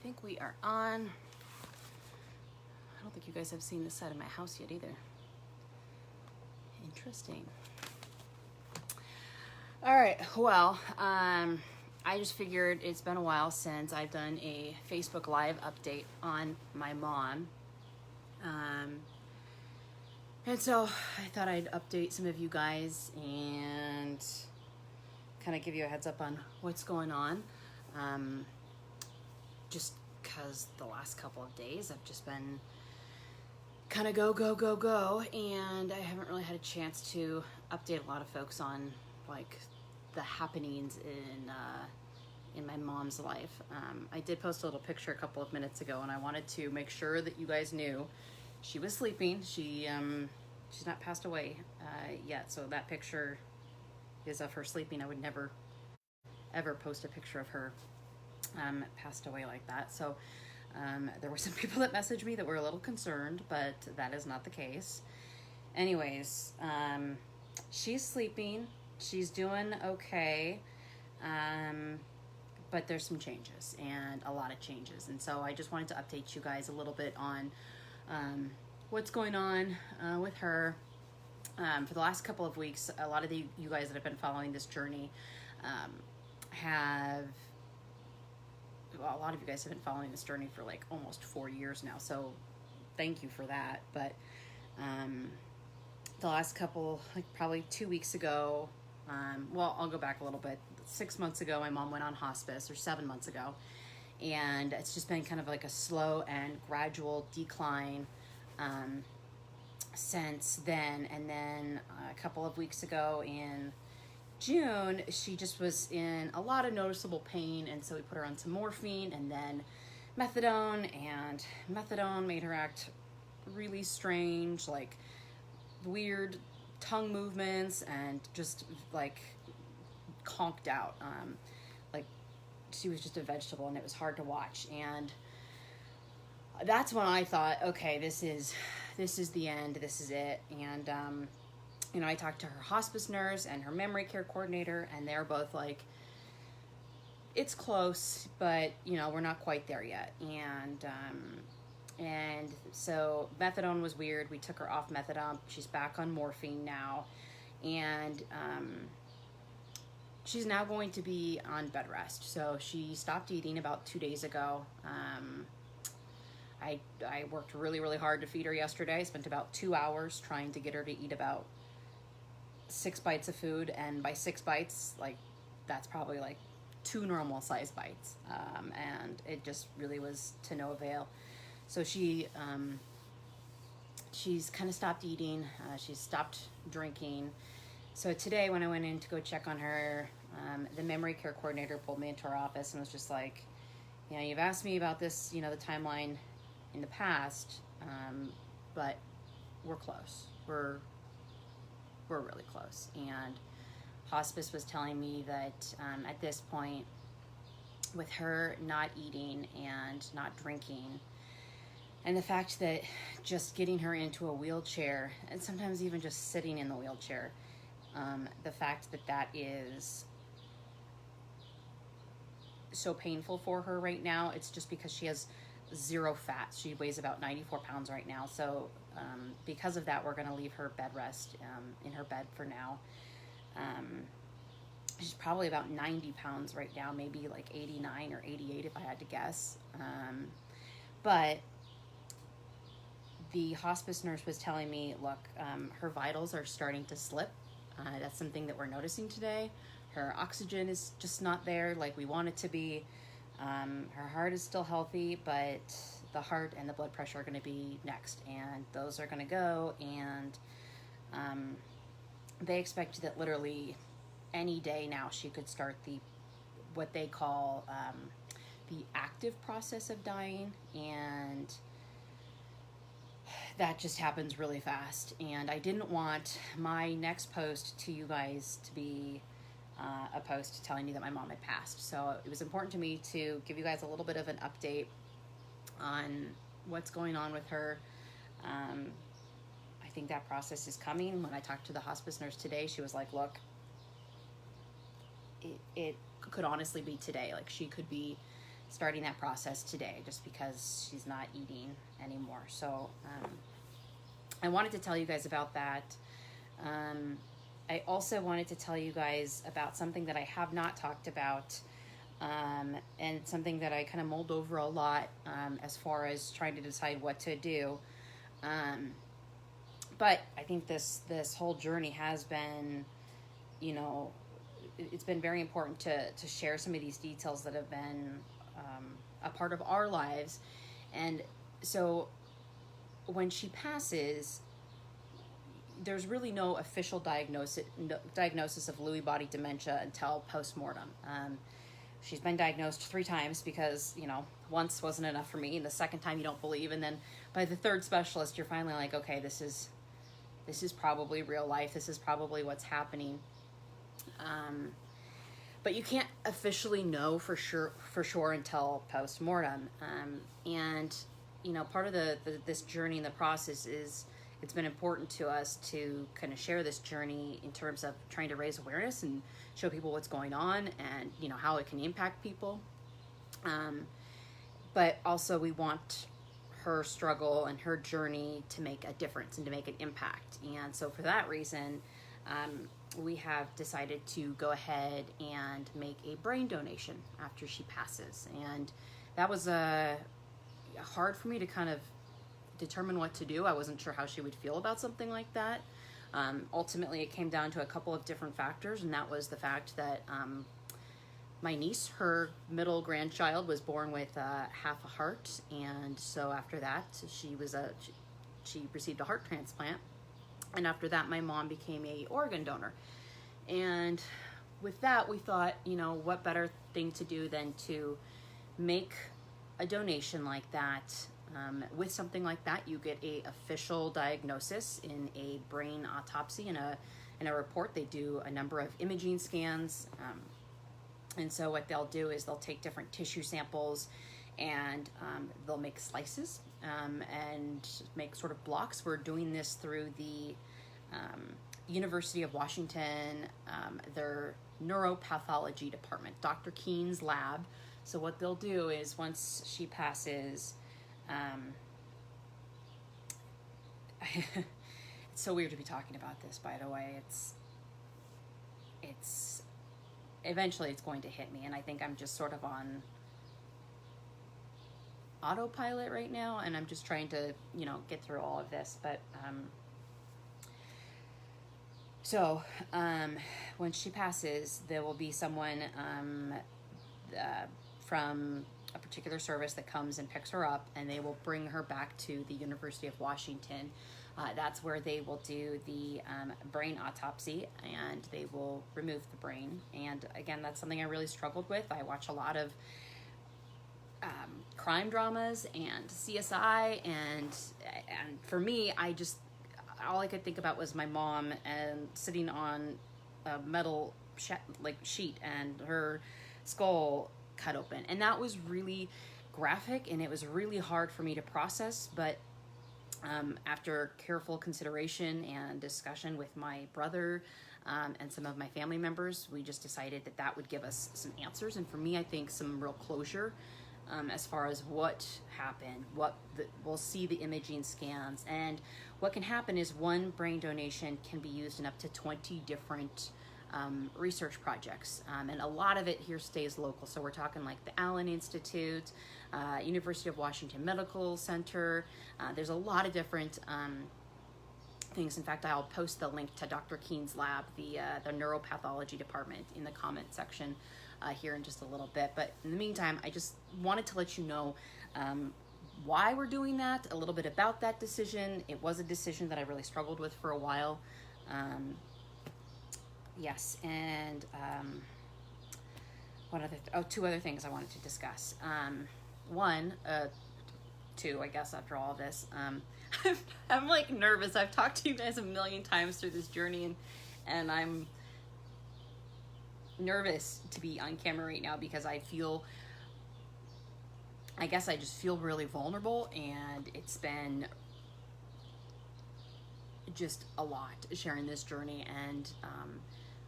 think we are on. I don't think you guys have seen this side of my house yet either. Interesting. All right, well, I just figured it's been a while since I've done a Facebook Live update on my mom. And so I thought I'd update some of you guys and kind of give you a heads up on what's going on. Just because the last couple of days I've just been kind of go, and I haven't really had a chance to update a lot of folks on like the happenings in my mom's life. I did post a little picture a couple of minutes ago, and I wanted to make sure that you guys knew she was sleeping. She's not passed away yet, so that picture is of her sleeping. I would never ever post a picture of her passed away like that. So there were some people that messaged me that were a little concerned, but that is not the case. Anyways, she's sleeping. She's doing okay. But there's some changes, and a lot of changes. And so I just wanted to update you guys a little bit on what's going on with her. For the last couple of weeks, a lot of you guys that have been following this journey a lot of you guys have been following this journey for like almost 4 years now, so thank you for that. But the last couple, like probably 2 weeks ago, well, I'll go back a little bit. 6 months ago, my mom went on hospice, or 7 months ago, and it's just been kind of like a slow and gradual decline since then. And then a couple of weeks ago in June, she just was in a lot of noticeable pain, and so we put her on some morphine and then methadone, and methadone made her act really strange, like weird tongue movements, and just like conked out, like she was just a vegetable, and it was hard to watch. And that's when I thought, okay, this is the end, this is it. And I talked to her hospice nurse and her memory care coordinator, and they're both like, it's close, but we're not quite there yet. And so methadone was weird. We took her off methadone. She's back on morphine now, and she's now going to be on bed rest. So she stopped eating about 2 days ago. I worked really, really hard to feed her yesterday. I spent about 2 hours trying to get her to eat about 6 bites of food, and by 6 bites, like that's probably like 2 normal size bites, and it just really was to no avail. So she's kind of stopped eating. She's stopped drinking. So today when I went in to go check on her, the memory care coordinator pulled me into our office and was just like, you've asked me about this, the timeline in the past, but we're close. We're really close. And hospice was telling me that at this point, with her not eating and not drinking, and the fact that just getting her into a wheelchair, and sometimes even just sitting in the wheelchair, the fact that is so painful for her right now, it's just because she has 0 fat. She weighs about 94 pounds right now. So because of that, we're going to leave her bed rest in her bed for now. She's probably about 90 pounds right now, maybe like 89 or 88 if I had to guess. But the hospice nurse was telling me, look, her vitals are starting to slip. That's something that we're noticing today. Her oxygen is just not there like we want it to be. Her heart is still healthy, but the heart and the blood pressure are going to be next, and those are going to go. And they expect that literally any day now she could start what they call the active process of dying, and that just happens really fast. And I didn't want my next post to you guys to be a post telling you that my mom had passed. So it was important to me to give you guys a little bit of an update on what's going on with her. I think that process is coming. When I talked to the hospice nurse today, she was like, look, it could honestly be today. Like she could be starting that process today, just because she's not eating anymore. So I wanted to tell you guys about that. I also wanted to tell you guys about something that I have not talked about, and something that I kind of mulled over a lot, as far as trying to decide what to do. But I think this whole journey has been, you know, it's been very important to share some of these details that have been a part of our lives. And so when she passes, there's really no official diagnosis of Lewy body dementia until post-mortem. She's been diagnosed 3 times because, you know, once wasn't enough for me, and the second time you don't believe, and then by the 3rd specialist, you're finally like, okay, this is probably real life. This is probably what's happening. But you can't officially know for sure until post-mortem. And, you know, part of this journey and the process is, it's been important to us to kind of share this journey in terms of trying to raise awareness and show people what's going on, and, you know, how it can impact people. But also we want her struggle and her journey to make a difference and to make an impact. And so for that reason, we have decided to go ahead and make a brain donation after she passes. And that was hard for me to kind of determine what to do. I wasn't sure how she would feel about something like that. Ultimately, it came down to a couple of different factors, and that was the fact that my niece, her middle grandchild, was born with half a heart, and so after that, she received a heart transplant, and after that, my mom became a organ donor. And with that, we thought, you know, what better thing to do than to make a donation like that. With something like that, you get a official diagnosis in a brain autopsy. In a report, they do a number of imaging scans. And so what they'll do is they'll take different tissue samples, and they'll make slices and make sort of blocks. We're doing this through the University of Washington, their neuropathology department, Dr. Keen's lab. So what they'll do is, once she passes, it's so weird to be talking about this, by the way. It's eventually it's going to hit me, and I think I'm just sort of on autopilot right now, and I'm just trying to, you know, get through all of this. But so when she passes, there will be someone from a particular service that comes and picks her up, and they will bring her back to the University of Washington. That's where they will do the brain autopsy, and they will remove the brain. And again, that's something I really struggled with. I watch a lot of crime dramas and CSI, and for me, all I could think about was my mom and sitting on a metal sheet and her skull cut open. And that was really graphic, and it was really hard for me to process. But after careful consideration and discussion with my brother and some of my family members, we just decided that would give us some answers, and for me, I think some real closure as far as what happened. We'll see the imaging scans, and what can happen is one brain donation can be used in up to 20 different research projects, and a lot of it here stays local. So we're talking like the Allen Institute, University of Washington Medical Center. There's a lot of different things. In fact, I'll post the link to Dr. Keen's lab, the neuropathology department, in the comment section here in just a little bit. But in the meantime, I just wanted to let you know why we're doing that, a little bit about that decision. It was a decision that I really struggled with for a while. Yes, and two other things I wanted to discuss. Two, I guess, after all of this. I'm like nervous. I've talked to you guys a million times through this journey, and I'm nervous to be on camera right now because I just feel really vulnerable, and it's been just a lot sharing this journey. And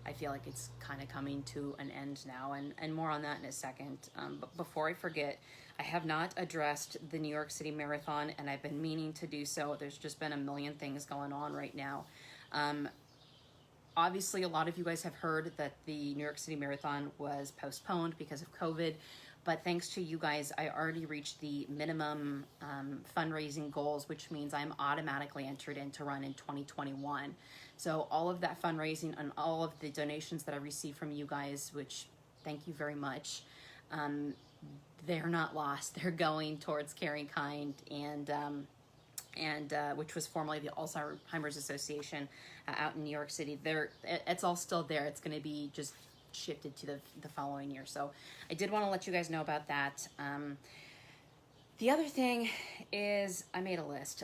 I feel like it's kind of coming to an end now, and more on that in a second. But before I forget, I have not addressed the New York City Marathon, and I've been meaning to do so. There's just been a million things going on right now. Obviously, a lot of you guys have heard that the New York City Marathon was postponed because of COVID, but thanks to you guys, I already reached the minimum fundraising goals, which means I'm automatically entered in to run in 2021. So all of that fundraising and all of the donations that I received from you guys, which thank you very much, they're not lost. They're going towards Caring Kind and which was formerly the Alzheimer's Association out in New York City. It's all still there. It's going to be just shifted to the following year. So I did want to let you guys know about that. The other thing is I made a list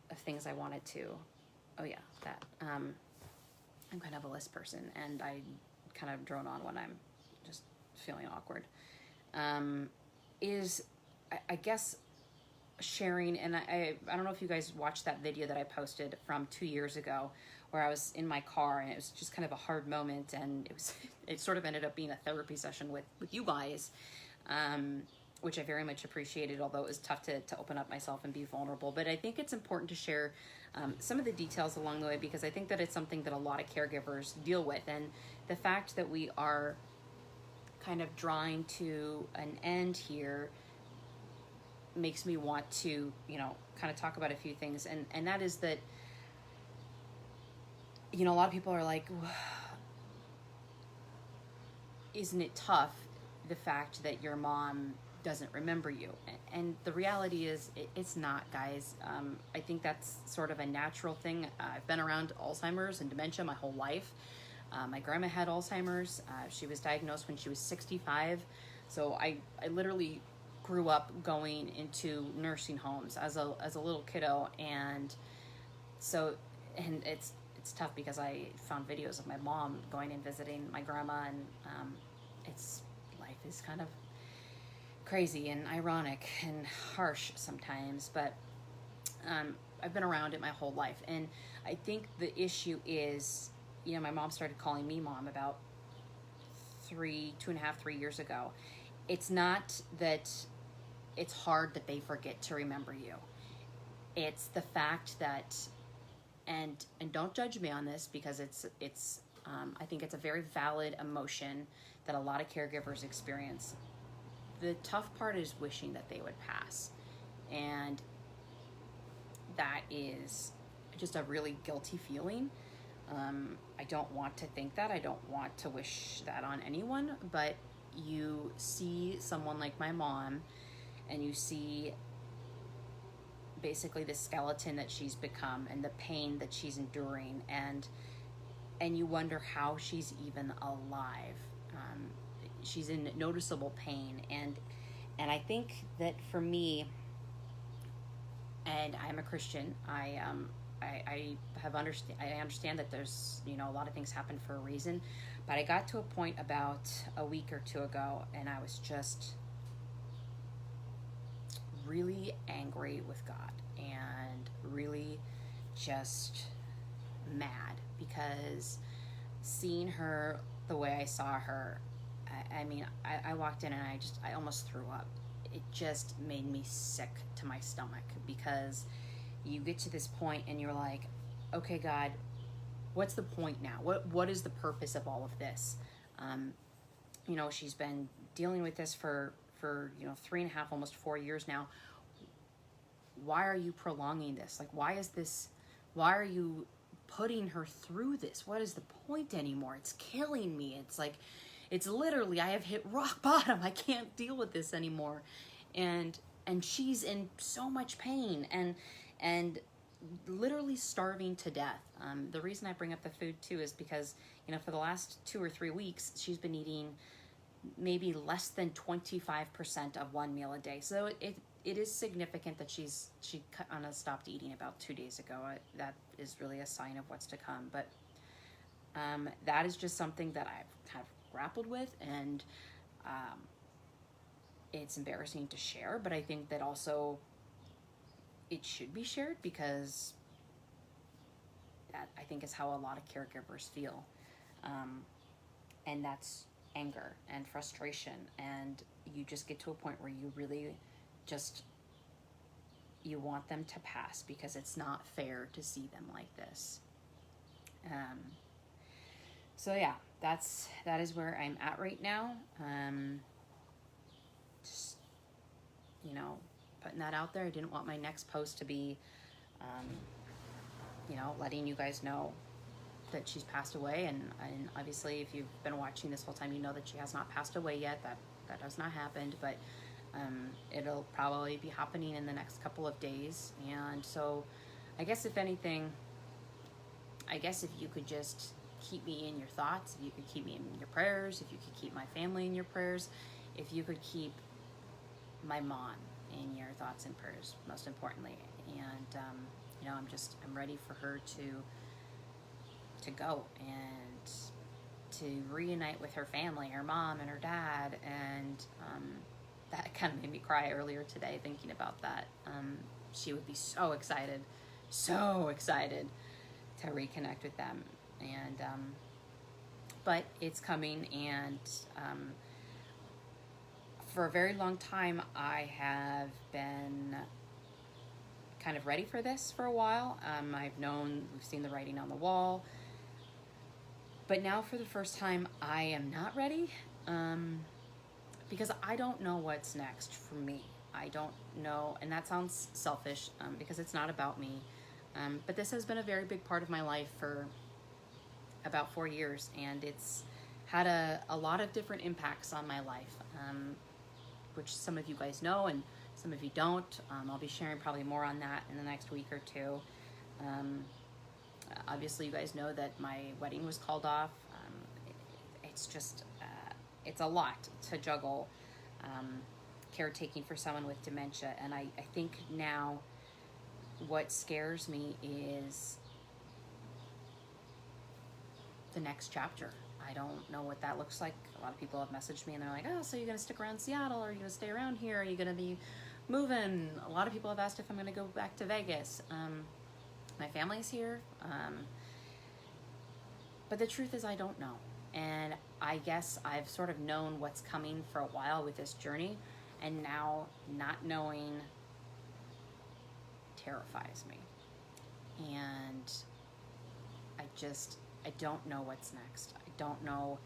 of things I wanted to. Oh yeah, that. I'm kind of a list person, and I kind of drone on when I'm just feeling awkward. I guess sharing, and I don't know if you guys watched that video that I posted from 2 years ago where I was in my car, and it was just kind of a hard moment, and it sort of ended up being a therapy session with you guys, which I very much appreciated, although it was tough to open up myself and be vulnerable. But I think it's important to share some of the details along the way, because I think that it's something that a lot of caregivers deal with, and the fact that we are kind of drawing to an end here makes me want to, kind of talk about a few things. And that is that, a lot of people are like, isn't it tough, the fact that your mom doesn't remember you? And the reality is it's not, guys. I think that's sort of a natural thing. I've been around Alzheimer's and dementia my whole life. My grandma had Alzheimer's. She was diagnosed when she was 65. So I literally grew up going into nursing homes as a little kiddo, and it's tough because I found videos of my mom going and visiting my grandma, and life is kind of crazy and ironic and harsh sometimes, but I've been around it my whole life. And I think the issue is, my mom started calling me mom about 2.5, 3 years ago. It's not that it's hard that they forget to remember you. It's the fact that, and don't judge me on this, because it's I think it's a very valid emotion that a lot of caregivers experience. The tough part is wishing that they would pass, and that is just a really guilty feeling. I don't want to think that. I don't want to wish that on anyone, but you see someone like my mom, and you see basically the skeleton that she's become and the pain that she's enduring, and you wonder how she's even alive. She's in noticeable pain, and I think that for me, and I'm a Christian, I understand that there's, a lot of things happen for a reason, but I got to a point about a week or two ago, and I was just really angry with God, and really just mad, because seeing her the way I saw her, I walked in and I almost threw up. It just made me sick to my stomach, because you get to this point and you're like, okay, God, what's the point now? What is the purpose of all of this? She's been dealing with this for 3.5, almost 4 years now. Why are you prolonging this? Like, why are you putting her through this? What is the point anymore? It's killing me. It's like, it's literally, I have hit rock bottom. I can't deal with this anymore. And she's in so much pain and literally starving to death. The reason I bring up the food too is because, for the last 2 or 3 weeks, she's been eating maybe less than 25% of one meal a day. So it is significant that she kind of stopped eating about 2 days ago. That is really a sign of what's to come. But that is just something that I've kind of grappled with, and it's embarrassing to share, but I think that also it should be shared, because that, I think, is how a lot of caregivers feel. And that's anger and frustration, and you just get to a point where you really just, you want them to pass because it's not fair to see them like this. So yeah, that is where I'm at right now. Just, you know, putting that out there. I didn't want my next post to be, you know, letting you guys know that she's passed away. And obviously, if you've been watching this whole time, you know that she has not passed away yet. That has not happened, but it'll probably be happening in the next couple of days. And so I guess if anything, if you could just keep me in your thoughts, if you could keep me in your prayers, if you could keep my family in your prayers, if you could keep my mom in your thoughts and prayers, most importantly. And you know, I'm ready for her to go and to reunite with her family, her mom and her dad. And that kind of made me cry earlier today thinking about that. She would be so excited to reconnect with them. And but it's coming. And for a very long time, I have been kind of ready for this for a while. We've seen the writing on the wall. But now for the first time, I am not ready, because I don't know what's next for me. I don't know, and that sounds selfish, because it's not about me. But this has been a very big part of my life for about 4 years, and it's had a lot of different impacts on my life, which some of you guys know and some of you don't. I'll be sharing probably more on that in the next week or two. Obviously, you guys know that my wedding was called off. It's just, it's a lot to juggle caretaking for someone with dementia. And I think now what scares me is the next chapter. I don't know what that looks like. A lot of people have messaged me and they're like, oh, so you're going to stick around Seattle? Or are you going to stay around here? Are you going to be moving? A lot of people have asked if I'm going to go back to Vegas. My family's here. But the truth is I don't know. And I guess I've sort of known what's coming for a while with this journey. And now not knowing terrifies me. And I don't know what's next. I don't know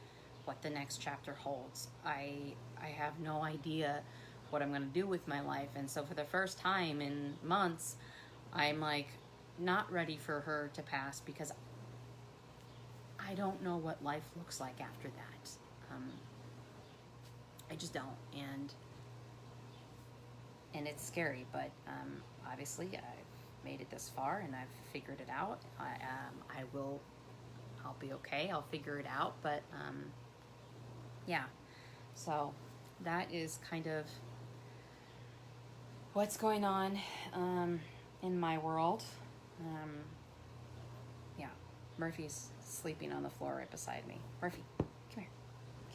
what the next chapter holds. I have no idea what I'm going to do with my life. And so for the first time in months, I'm like not ready for her to pass because I don't know what life looks like after that. I just don't. And it's scary, but obviously I've made it this far and I've figured it out. I'll be okay. I'll figure it out. But yeah, so that is kind of what's going on in my world. Yeah, Murphy's sleeping on the floor right beside me. Murphy, come here.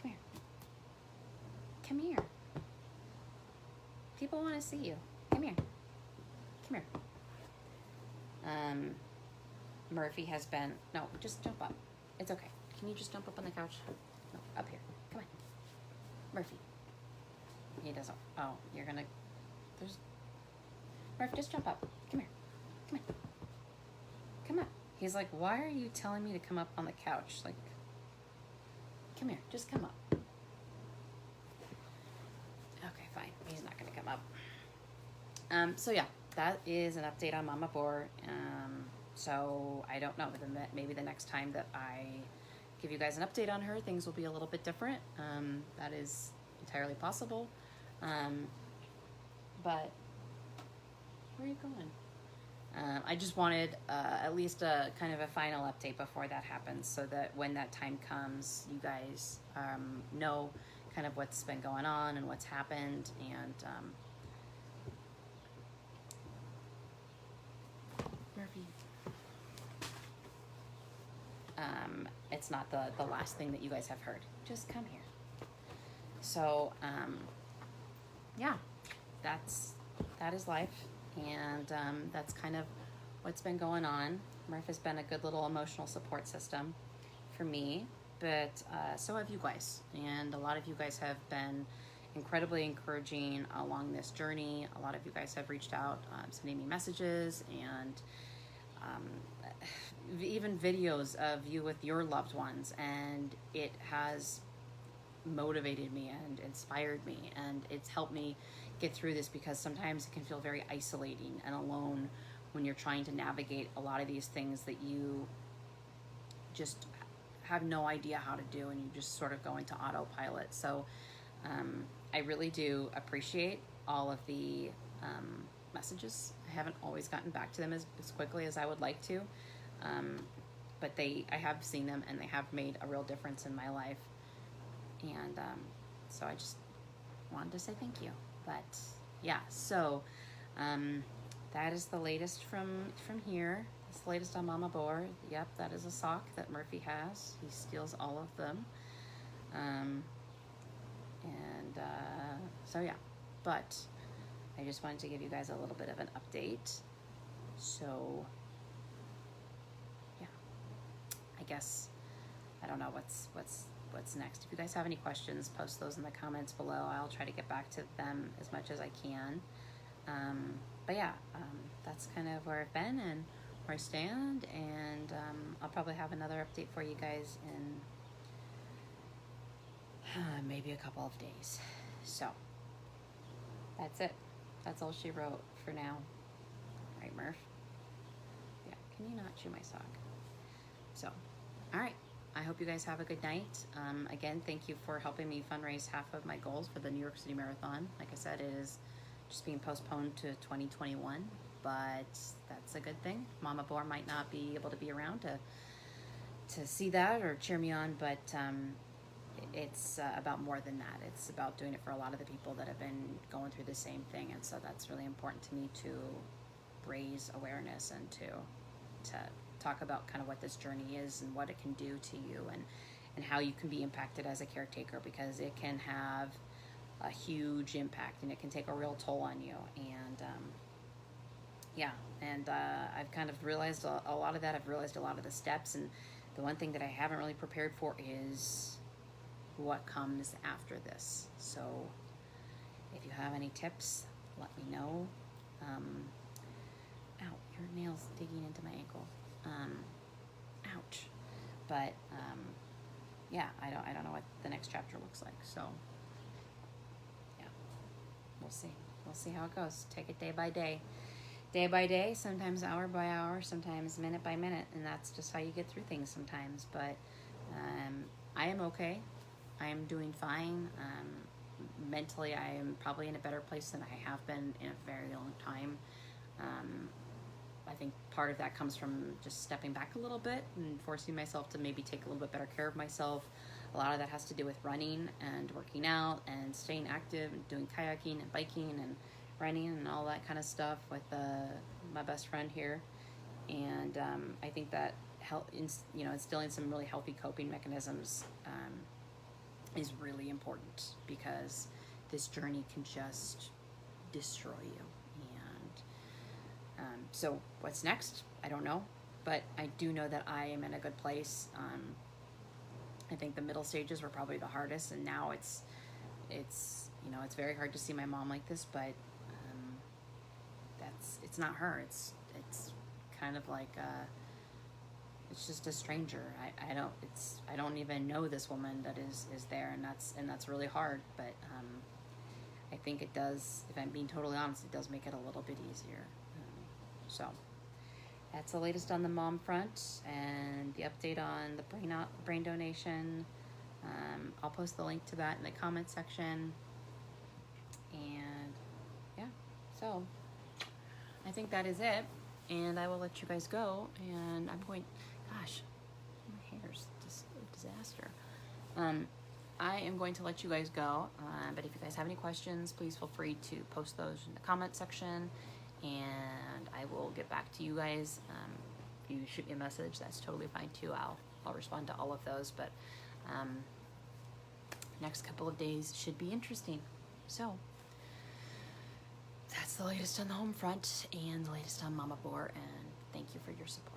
Come here. Come here. People want to see you. Come here. Come here. Murphy has been... No, just jump up. It's okay. Can you just jump up on the couch? No, up here. Come on. Murphy. He doesn't... Oh, you're gonna... There's... Murphy, just jump up. Come here. Come here. Come up. He's like, why are you telling me to come up on the couch? Like, come here. Just come up. Okay, fine. He's not gonna come up. So yeah, that is an update on Mama Boar. So I don't know, maybe the next time that I give you guys an update on her, things will be a little bit different. That is entirely possible. But where are you going? I just wanted at least a kind of a final update before that happens, so that when that time comes, you guys know kind of what's been going on and what's happened. And Murphy. It's not the last thing that you guys have heard. Just come here. So, yeah, that is life. And that's kind of what's been going on. Murph has been a good little emotional support system for me, but so have you guys. And a lot of you guys have been incredibly encouraging along this journey. A lot of you guys have reached out, sending me messages, and even videos of you with your loved ones, and it has motivated me and inspired me, and it's helped me get through this, because sometimes it can feel very isolating and alone when you're trying to navigate a lot of these things that you just have no idea how to do, and you just sort of go into autopilot. So I really do appreciate all of the messages. I haven't always gotten back to them as quickly as I would like to, but I have seen them, and they have made a real difference in my life. And so I just wanted to say thank you. But yeah, so that is the latest from here. It's the latest on Mama Boar. Yep, that is a sock that Murphy has. He steals all of them. So yeah, but I just wanted to give you guys a little bit of an update. So yeah, I guess I don't know what's next. If you guys have any questions, post those in the comments below. I'll try to get back to them as much as I can. But yeah, that's kind of where I've been and where I stand, and I'll probably have another update for you guys in maybe a couple of days. So that's it. That's all she wrote for now. Right, Murph? Yeah, can you not chew my sock? So, all right. I hope you guys have a good night. Again, thank you for helping me fundraise half of my goals for the New York City Marathon. Like I said, it is just being postponed to 2021, but that's a good thing. Mama Boar might not be able to be around to see that or cheer me on, but it's about more than that. It's about doing it for a lot of the people that have been going through the same thing, and so that's really important to me, to raise awareness and to talk about kind of what this journey is and what it can do to you, and how you can be impacted as a caretaker, because it can have a huge impact and it can take a real toll on you. And I've kind of realized a lot of that. I've realized a lot of the steps, and the one thing that I haven't really prepared for is what comes after this. So if you have any tips, let me know. Ow, your nail's digging into my ankle. Ouch. But yeah, I don't know what the next chapter looks like. So yeah, we'll see how it goes. Take it day by day, sometimes hour by hour, sometimes minute by minute, and that's just how you get through things sometimes. But I am okay. I am doing fine. Mentally, I am probably in a better place than I have been in a very long time. I think part of that comes from just stepping back a little bit and forcing myself to maybe take a little bit better care of myself. A lot of that has to do with running and working out and staying active and doing kayaking and biking and running and all that kind of stuff with my best friend here. And I think that instilling some really healthy coping mechanisms is really important, because this journey can just destroy you. So what's next? I don't know, but I do know that I am in a good place. I think the middle stages were probably the hardest, and now it's very hard to see my mom like this, but it's not her. It's kind of like it's just a stranger. I don't even know this woman that is there, and that's really hard. But I think it does. If I'm being totally honest, it does make it a little bit easier. So that's the latest on the mom front and the update on the brain donation. I'll post the link to that in the comment section. And yeah, so I think that is it. And I will let you guys go. And I'm going, gosh, my hair's just a disaster. I am going to let you guys go. But if you guys have any questions, please feel free to post those in the comment section. And I will get back to you guys. If you shoot me a message, that's totally fine too. I'll respond to all of those. But next couple of days should be interesting. So that's the latest on the home front and the latest on Mama Boar. And thank you for your support.